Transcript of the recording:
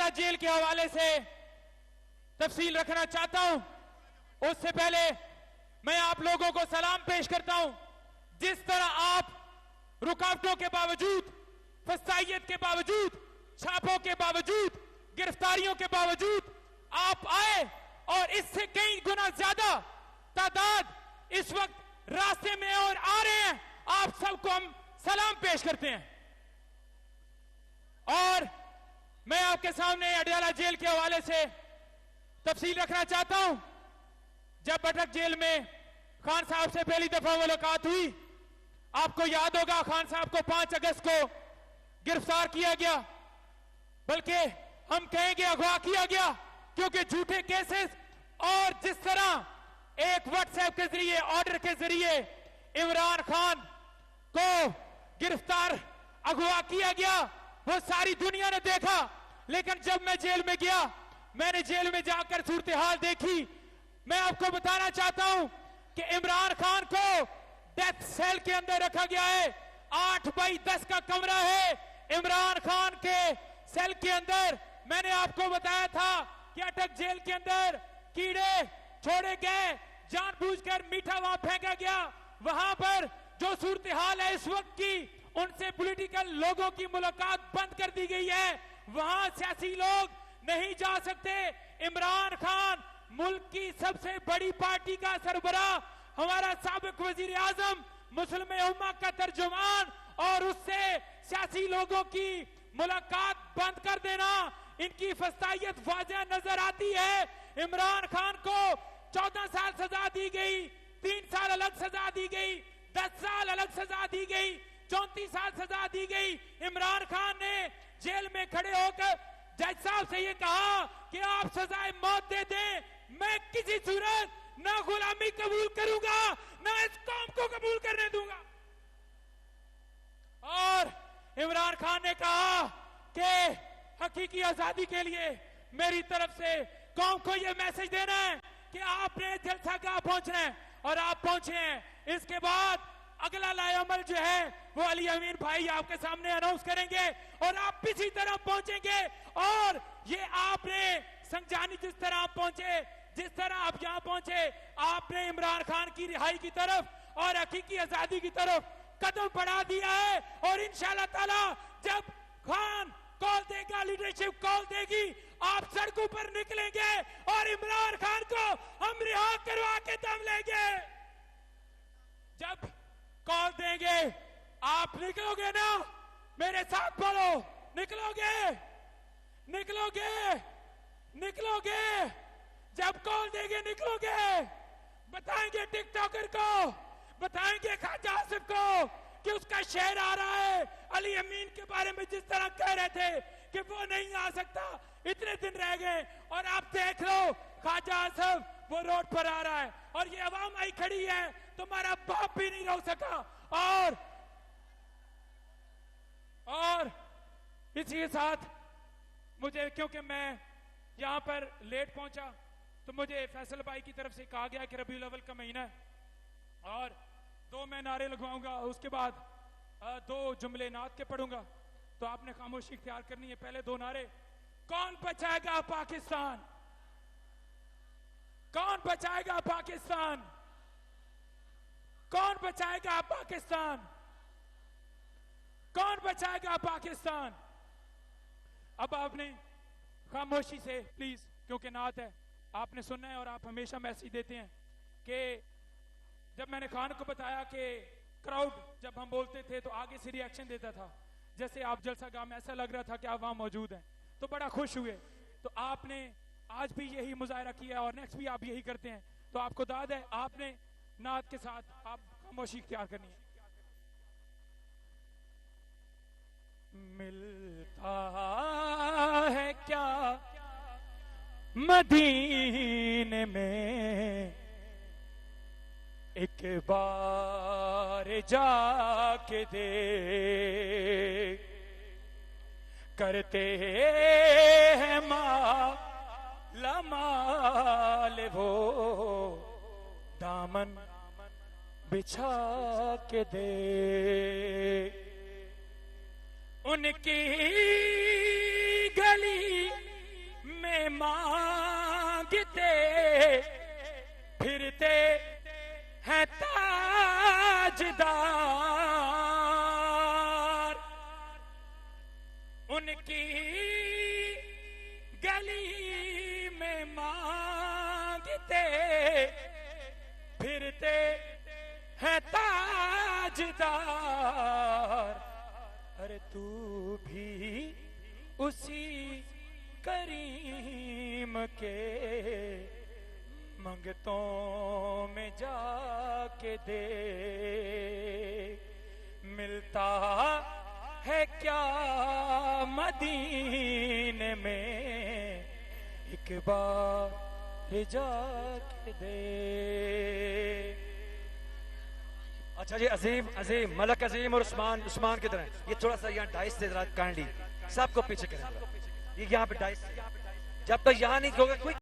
Adiala jail के हवाले से तफसील रखना चाहता हूं। उससे पहले मैं आप लोगों को सलाम पेश करता हूं। जिस तरह आप रुकावटों के बावजूद, फसाइयत के बावजूद, छापों के बावजूद, गिरफ्तारियों के बावजूद आप आए और इससे कई गुना ज्यादा तादाद इस वक्त रास्ते में और आ रहे हैं, आप सबको हम सलाम पेश करते हैं। और मैं आपके सामने अडयाला जेल के हवाले से तफसील रखना चाहता हूं। जब अटक जेल में खान साहब से पहली दफा मुलाकात हुई, आपको याद होगा खान साहब को 5 अगस्त को गिरफ्तार किया गया, बल्कि हम कहेंगे अगवा किया गया, क्योंकि झूठे केसेस और जिस तरह एक व्हाट्सएप के जरिए, ऑर्डर के जरिए इमरान खान को गिरफ्तार अगवा किया गया, वो सारी दुनिया ने देखा। लेकिन जब मैं जेल में गया, मैंने जेल में जाकर सूरत हाल देखी। मैं आपको बताना चाहता हूं कि इमरान खान को डेथ सेल के अंदर रखा गया है। 8 बाई 10 का कमरा है इमरान खान के सेल के अंदर। मैंने आपको बताया था कि अटक जेल के अंदर कीड़े छोड़े गए, जानबूझकर मीठा वहां फेंका गया। वहां पर जो सूरत हाल है इस वक्त की, उनसे पॉलिटिकल लोगों की मुलाकात बंद कर दी गई है। वहां सियासी लोग नहीं जा सकते। इमरान खान मुल्क की सबसे बड़ी पार्टी का सरबराह, हमारा साबिक वजीर आजम, मुस्लिम उम्मा का तर्जुमान, और उससे सियासी लोगों की मुलाकात बंद कर देना, इनकी फसाइयत वाज़ेह नजर आती है। इमरान खान को 14 साल सजा दी गई, 3 साल अलग सजा दी गई, 10 साल अलग सजा दी गई, 34 साल सजा दी गई। इमरान खान ने जेल में खड़े होकर जज साहब से ये कहा कि आप सजाए मौत दे दें, मैं किसी सूरत ना गुलामी कबूल करूंगा, ना इस कौम को कबूल करने दूंगा। और इमरान खान ने कहा कि हकीकी आजादी के लिए मेरी तरफ से कौम को यह मैसेज देना है कि आपने जलसागाह पहुंचना है, और आप पहुंचे हैं। इसके बाद अगला लाएअमल जो है वो अली अमीन भाई आपके सामने अनाउंस करेंगे, और आप इसी तरह पहुंचेंगे। और ये आपने संजानी जिस तरह आप पहुंचे, जिस तरह आप यहां पहुंचे, आपने इमरान खान की रिहाई की तरफ और हकीकी आजादी की तरफ कदम बढ़ा दिया है। और इंशाअल्लाह ताला जब खान कॉल देगा, लीडरशिप कॉल देगी, आप सड़कों पर निकलेंगे और इमरान खान को हम रिहा करवा के दम लेंगे। जब कॉल देंगे आप निकलोगे ना? मेरे साथ बोलो, निकलोगे? निकलोगे? निकलोगे? जब कॉल देंगे निकलोगे? बताएंगे टिकटॉकर को, बताएंगे ख्वाजा आसिफ को कि उसका शेर आ रहा है। अली अमीन के बारे में जिस तरह कह रहे थे कि वो नहीं आ सकता, इतने दिन रह गए, और आप देख लो ख्वाजा आसिफ वो रोड पर आ रहा है, और ये अवाम आई खड़ी है, तुम्हारा बाप भी नहीं रोक सका। और इसी के साथ मुझे, क्योंकि मैं यहां पर लेट पहुंचा, तो मुझे फैसल भाई की तरफ से कहा गया कि रबीउल अव्वल का महीना है और 2 मैं नारे लगवाऊंगा, उसके बाद 2 जुमले नात के पढ़ूंगा, तो आपने खामोशी इख्तियार करनी है। पहले 2 नारे। कौन बचाएगा पाकिस्तान? कौन बचाएगा पाकिस्तान? कौन बचाएगा पाकिस्तान? कौन बचाएगा पाकिस्तान? अब आपने खामोशी से प्लीज, क्योंकि नात है, आपने सुनना है, और आप हमेशा मैसेज देते हैं कि जब मैंने खान को बताया कि क्राउड जब हम बोलते थे तो आगे से रिएक्शन देता था, जैसे आप जलसागाह में ऐसा लग रहा था कि आप वहां मौजूद हैं, तो बड़ा खुश हुए। तो आपने आज भी यही मुजाहरा किया और नेक्स्ट भी आप यही करते हैं, तो आपको दाद है, आपने नात के साथ आप खामोशी इख्तियार करनी है। मिलता है क्या मदीने में, एक बार जाके देख, करते हैं माला माल वो, दामन बिछा के देख, उनकी गली में मांगते फिरते हैं ताजदार, उनकी गली में मांगते फिरते हैं ताजदार। अरे तू भी उसी करीम के मंगतों में जाके दे, मिलता है क्या मदीने में, एक बार जाके दे। अच्छा जी, अजीम अजीम मलक अजीम और उस्मान किधर है? ये थोड़ा सा यहाँ डाइस से काइंडली सबको पीछे करें, ये यहाँ पे डाइस, जब तक यहाँ नहीं होगा कोई